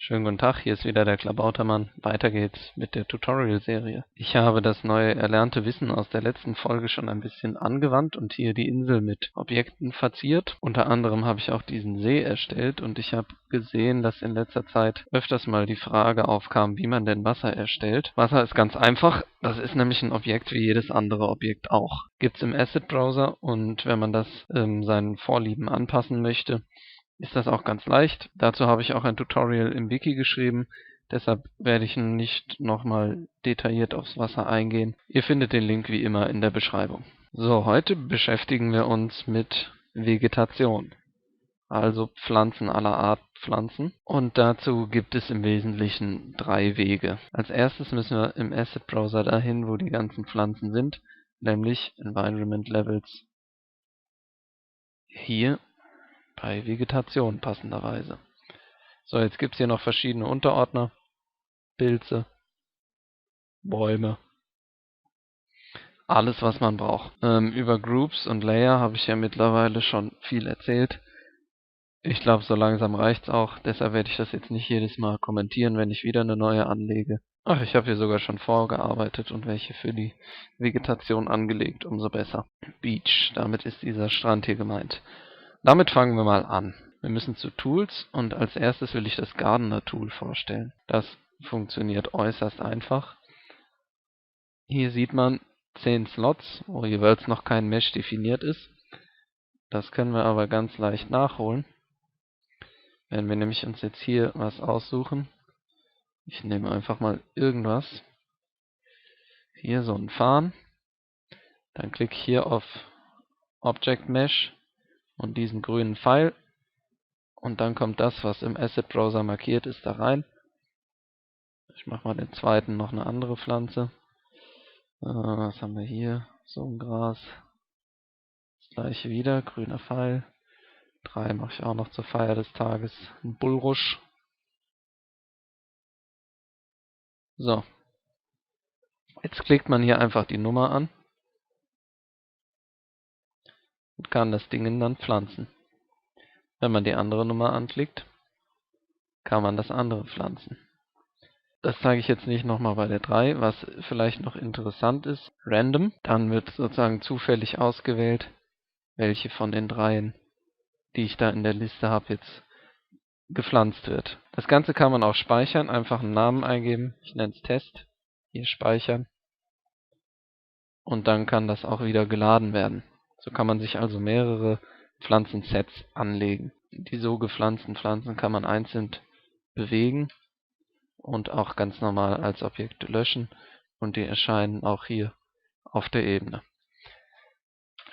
Schönen guten Tag, hier ist wieder der Klabautermann. Weiter geht's mit der Tutorial-Serie. Ich habe das neue erlernte Wissen aus der letzten Folge schon ein bisschen angewandt und hier die Insel mit Objekten verziert. Unter anderem habe ich auch diesen See erstellt und ich habe gesehen, dass in letzter Zeit öfters mal die Frage aufkam, wie man denn Wasser erstellt. Wasser ist ganz einfach, das ist nämlich ein Objekt wie jedes andere Objekt auch. Gibt's im Asset Browser und wenn man das seinen Vorlieben anpassen möchte, ist das auch ganz leicht. Dazu habe ich auch ein Tutorial im Wiki geschrieben, deshalb werde ich nicht nochmal detailliert aufs Wasser eingehen. Ihr findet den Link wie immer in der Beschreibung. So, heute beschäftigen wir uns mit Vegetation, also Pflanzen aller Art Pflanzen. Und dazu gibt es im Wesentlichen 3 Wege. Als erstes müssen wir im Asset Browser dahin, wo die ganzen Pflanzen sind, nämlich Environment Levels hier bei Vegetation passenderweise. So, jetzt gibt es hier noch verschiedene Unterordner, Pilze, Bäume, alles was man braucht. Über Groups und Layer habe ich ja mittlerweile schon viel erzählt. Ich glaube, so langsam reicht's auch, deshalb werde ich das jetzt nicht jedes Mal kommentieren, wenn ich wieder eine neue anlege. Ach, ich habe hier sogar schon vorgearbeitet und welche für die Vegetation angelegt, umso besser. Beach, damit ist dieser Strand hier gemeint. Damit fangen wir mal an. Wir müssen zu Tools und als erstes will ich das Gardener Tool vorstellen. Das funktioniert äußerst einfach. Hier sieht man 10 Slots, wo jeweils noch kein Mesh definiert ist. Das können wir aber ganz leicht nachholen. Wenn wir nämlich uns jetzt hier was aussuchen. Ich nehme einfach mal irgendwas. Hier so ein Farn. Dann klicke ich hier auf Object Mesh und diesen grünen Pfeil. Und dann kommt das, was im Asset Browser markiert ist, da rein. Ich mache mal den zweiten noch eine andere Pflanze. Was haben wir hier? So ein Gras. Das gleiche wieder, grüner Pfeil. 3 mache ich auch noch zur Feier des Tages. Ein Bulrush. So. Jetzt klickt man hier einfach die Nummer an. Und kann das Ding dann pflanzen. Wenn man die andere Nummer anklickt, kann man das andere pflanzen. Das zeige ich jetzt nicht nochmal bei der 3. Was vielleicht noch interessant ist, Random. Dann wird sozusagen zufällig ausgewählt, welche von den 3, die ich da in der Liste habe, jetzt gepflanzt wird. Das Ganze kann man auch speichern, einfach einen Namen eingeben. Ich nenne es Test. Hier speichern. Und dann kann das auch wieder geladen werden. So kann man sich also mehrere Pflanzensets anlegen. Die so gepflanzten Pflanzen kann man einzeln bewegen und auch ganz normal als Objekte löschen. Und die erscheinen auch hier auf der Ebene.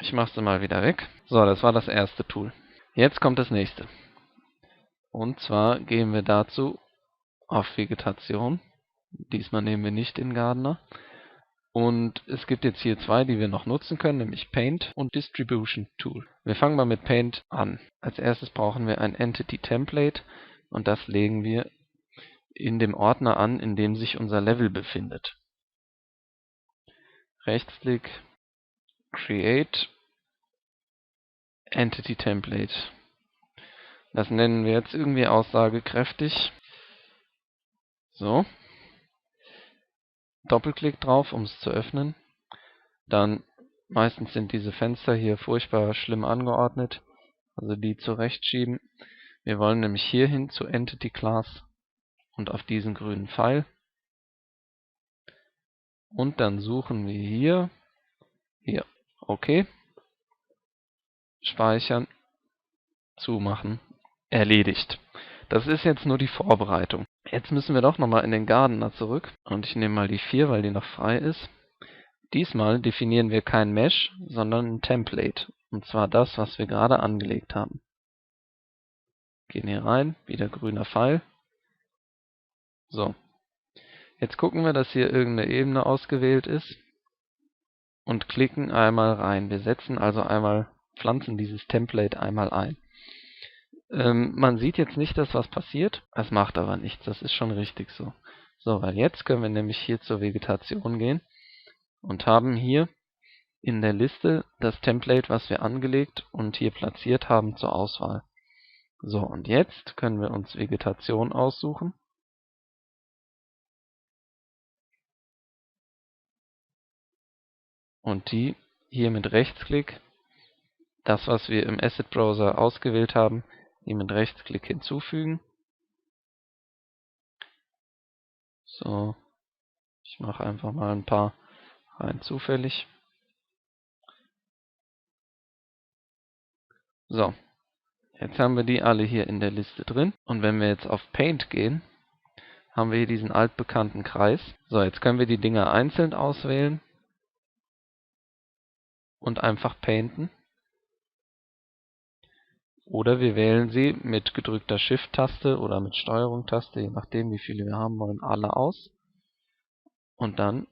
Ich mache sie mal wieder weg. So, das war das erste Tool. Jetzt kommt das nächste. Und zwar gehen wir dazu auf Vegetation. Diesmal nehmen wir nicht den Gardener. Und es gibt jetzt hier 2, die wir noch nutzen können, nämlich Paint und Distribution Tool. Wir fangen mal mit Paint an. Als erstes brauchen wir ein Entity Template und das legen wir in dem Ordner an, in dem sich unser Level befindet. Rechtsklick, Create, Entity Template. Das nennen wir jetzt irgendwie aussagekräftig. So. Doppelklick drauf, um es zu öffnen. Dann meistens sind diese Fenster hier furchtbar schlimm angeordnet, also die zurechtschieben. Wir wollen nämlich hier hin zu Entity Class und auf diesen grünen Pfeil. Und dann suchen wir hier, okay, speichern, zumachen, erledigt. Das ist jetzt nur die Vorbereitung. Jetzt müssen wir doch nochmal in den Gardener zurück und ich nehme mal die 4, weil die noch frei ist. Diesmal definieren wir kein Mesh, sondern ein Template. Und zwar das, was wir gerade angelegt haben. Gehen hier rein, wieder grüner Pfeil. So. Jetzt gucken wir, dass hier irgendeine Ebene ausgewählt ist. Und klicken einmal rein. Wir setzen also einmal, pflanzen dieses Template einmal ein. Man sieht jetzt nicht, dass was passiert. Das macht aber nichts, das ist schon richtig so. So, weil jetzt können wir nämlich hier zur Vegetation gehen. Und haben hier in der Liste das Template, was wir angelegt und hier platziert haben, zur Auswahl. So, und jetzt können wir uns Vegetation aussuchen und die hier mit Rechtsklick, das was wir im Asset Browser ausgewählt haben, die mit Rechtsklick hinzufügen. So, ich mache einfach mal ein paar rein zufällig. So, jetzt haben wir die alle hier in der Liste drin. Und wenn wir jetzt auf Paint gehen, haben wir hier diesen altbekannten Kreis. So, jetzt können wir die Dinger einzeln auswählen und einfach painten. Oder wir wählen sie mit gedrückter Shift-Taste oder mit Steuerung-Taste, je nachdem wie viele wir haben wollen, alle aus. Und dann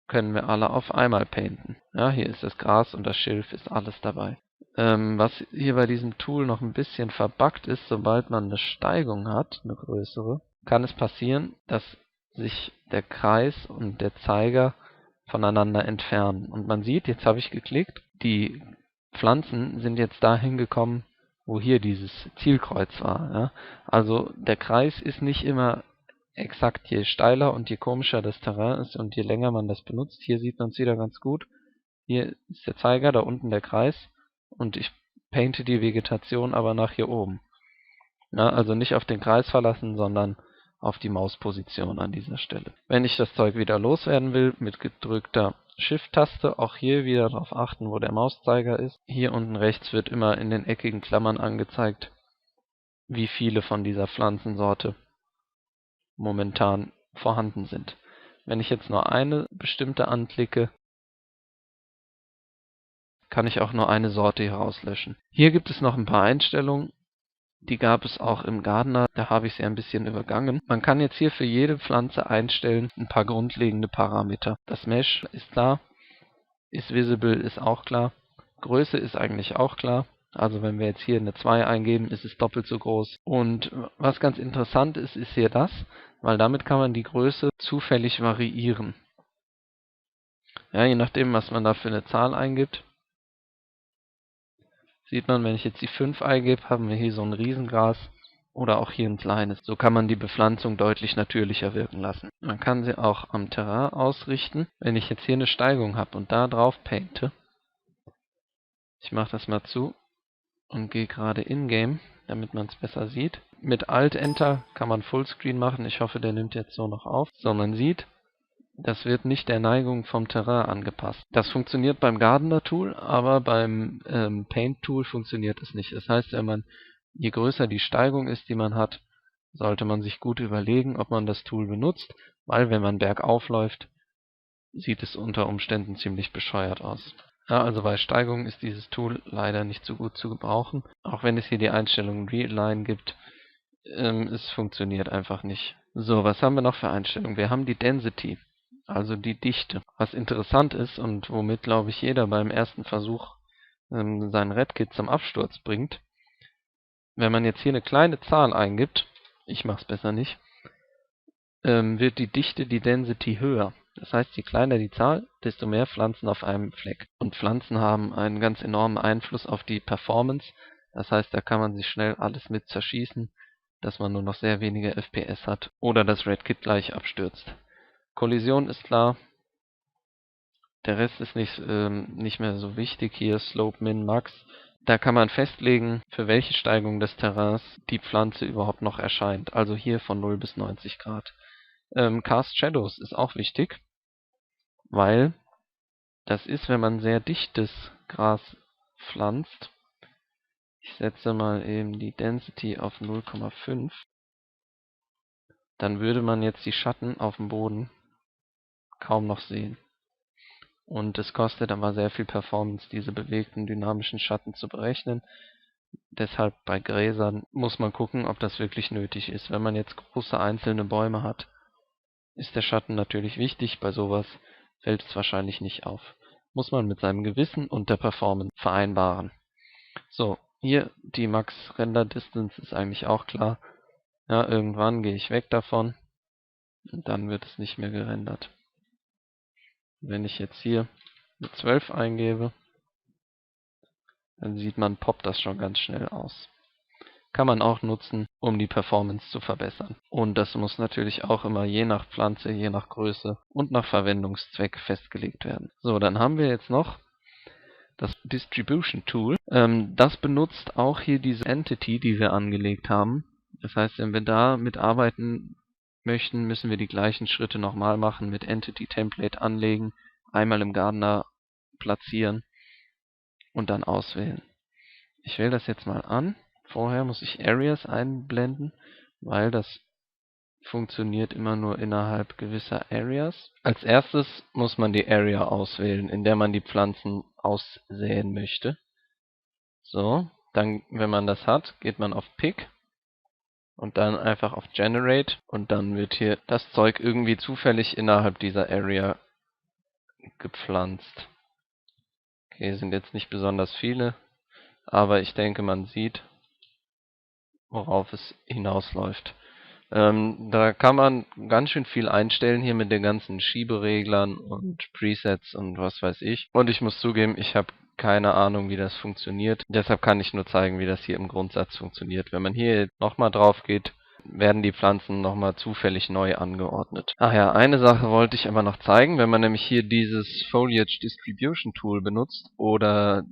können wir alle auf einmal painten. Ja, hier ist das Gras und das Schilf, ist alles dabei. Was hier bei diesem Tool noch ein bisschen verbuggt ist, sobald man eine Steigung hat, eine größere, kann es passieren, dass sich der Kreis und der Zeiger voneinander entfernen. Und man sieht, jetzt habe ich geklickt, die Pflanzen sind jetzt dahin gekommen, wo hier dieses Zielkreuz war. Ja? Also der Kreis ist nicht immer exakt, je steiler und je komischer das Terrain ist und je länger man das benutzt. Hier sieht man es wieder ganz gut. Hier ist der Zeiger, da unten der Kreis und ich painte die Vegetation aber nach hier oben. Ja, also nicht auf den Kreis verlassen, sondern auf die Mausposition an dieser Stelle. Wenn ich das Zeug wieder loswerden will, mit gedrückter Shift-Taste, auch hier wieder darauf achten, wo der Mauszeiger ist. Hier unten rechts wird immer in den eckigen Klammern angezeigt, wie viele von dieser Pflanzensorte momentan vorhanden sind. Wenn ich jetzt nur eine bestimmte anklicke, kann ich auch nur eine Sorte hier rauslöschen. Hier gibt es noch ein paar Einstellungen, die gab es auch im Gardener, da habe ich sie ein bisschen übergangen. Man kann jetzt hier für jede Pflanze einstellen ein paar grundlegende Parameter. Das Mesh ist klar, ist Visible ist auch klar, Größe ist eigentlich auch klar. Also wenn wir jetzt hier eine 2 eingeben, ist es doppelt so groß. Und was ganz interessant ist, ist hier das, weil damit kann man die Größe zufällig variieren. Ja, je nachdem, was man da für eine Zahl eingibt. Sieht man, wenn ich jetzt die 5 eingebe, haben wir hier so ein Riesengras oder auch hier ein kleines. So kann man die Bepflanzung deutlich natürlicher wirken lassen. Man kann sie auch am Terrain ausrichten. Wenn ich jetzt hier eine Steigung habe und da drauf painte, ich mache das mal zu und gehe gerade in-game, damit man es besser sieht. Mit Alt-Enter kann man Fullscreen machen. Ich hoffe, der nimmt jetzt so noch auf. So, man sieht, das wird nicht der Neigung vom Terrain angepasst. Das funktioniert beim Gardener Tool, aber beim Paint Tool funktioniert es nicht. Das heißt, je größer die Steigung ist, die man hat, sollte man sich gut überlegen, ob man das Tool benutzt, weil wenn man bergauf läuft, sieht es unter Umständen ziemlich bescheuert aus. Ja, also bei Steigung ist dieses Tool leider nicht so gut zu gebrauchen. Auch wenn es hier die Einstellung Realign gibt, es funktioniert einfach nicht. So, was haben wir noch für Einstellungen? Wir haben die Density, also die Dichte. Was interessant ist und womit, glaube ich, jeder beim ersten Versuch sein Redkit zum Absturz bringt. Wenn man jetzt hier eine kleine Zahl eingibt, ich mache es besser nicht, wird die Dichte, die Density höher. Das heißt, je kleiner die Zahl, desto mehr Pflanzen auf einem Fleck. Und Pflanzen haben einen ganz enormen Einfluss auf die Performance. Das heißt, da kann man sich schnell alles mit zerschießen, dass man nur noch sehr wenige FPS hat oder das Redkit gleich abstürzt. Kollision ist klar. Der Rest ist nicht mehr so wichtig. Hier Slope, Min, Max. Da kann man festlegen, für welche Steigung des Terrains die Pflanze überhaupt noch erscheint. Also hier von 0 bis 90 Grad. Cast Shadows ist auch wichtig, weil das ist, wenn man sehr dichtes Gras pflanzt. Ich setze mal eben die Density auf 0,5. Dann würde man jetzt die Schatten auf dem Boden kaum noch sehen. Und es kostet aber sehr viel Performance, diese bewegten dynamischen Schatten zu berechnen. Deshalb bei Gräsern muss man gucken, ob das wirklich nötig ist. Wenn man jetzt große einzelne Bäume hat, ist der Schatten natürlich wichtig. Bei sowas fällt es wahrscheinlich nicht auf. Muss man mit seinem Gewissen und der Performance vereinbaren. So, hier die Max Render Distance ist eigentlich auch klar. Ja, irgendwann gehe ich weg davon und dann wird es nicht mehr gerendert. Wenn ich jetzt hier eine 12 eingebe, dann sieht man, poppt das schon ganz schnell aus. kann man auch nutzen, um die Performance zu verbessern. Und das muss natürlich auch immer je nach Pflanze, je nach Größe und nach Verwendungszweck festgelegt werden. So, dann haben wir jetzt noch das Distribution Tool. Das benutzt auch hier diese Entity, die wir angelegt haben. Das heißt, wenn wir da mitarbeiten möchten, müssen wir die gleichen Schritte nochmal machen, mit Entity Template anlegen, einmal im Gardener platzieren und dann auswählen. Ich wähle das jetzt mal an. Vorher muss ich Areas einblenden, weil das funktioniert immer nur innerhalb gewisser Areas. Als erstes muss man die Area auswählen, in der man die Pflanzen aussäen möchte. So, dann, wenn man das hat, geht man auf Pick und dann einfach auf Generate und dann wird hier das Zeug irgendwie zufällig innerhalb dieser Area gepflanzt. Okay, sind jetzt nicht besonders viele, aber ich denke, man sieht, worauf es hinausläuft. Da kann man ganz schön viel einstellen hier mit den ganzen Schiebereglern und Presets und was weiß ich. Und ich muss zugeben, ich habe keine Ahnung, wie das funktioniert. Deshalb kann ich nur zeigen, wie das hier im Grundsatz funktioniert. Wenn man hier nochmal drauf geht, werden die Pflanzen nochmal zufällig neu angeordnet. Ach ja, eine Sache wollte ich aber noch zeigen. Wenn man nämlich hier dieses Foliage Distribution Tool benutzt oder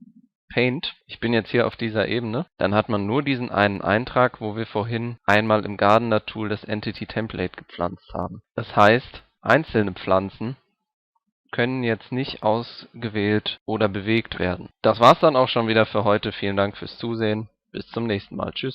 Paint, ich bin jetzt hier auf dieser Ebene, dann hat man nur diesen einen Eintrag, wo wir vorhin einmal im Gardener Tool das Entity Template gepflanzt haben. Das heißt, einzelne Pflanzen können jetzt nicht ausgewählt oder bewegt werden. Das war's dann auch schon wieder für heute. Vielen Dank fürs Zusehen. Bis zum nächsten Mal. Tschüss.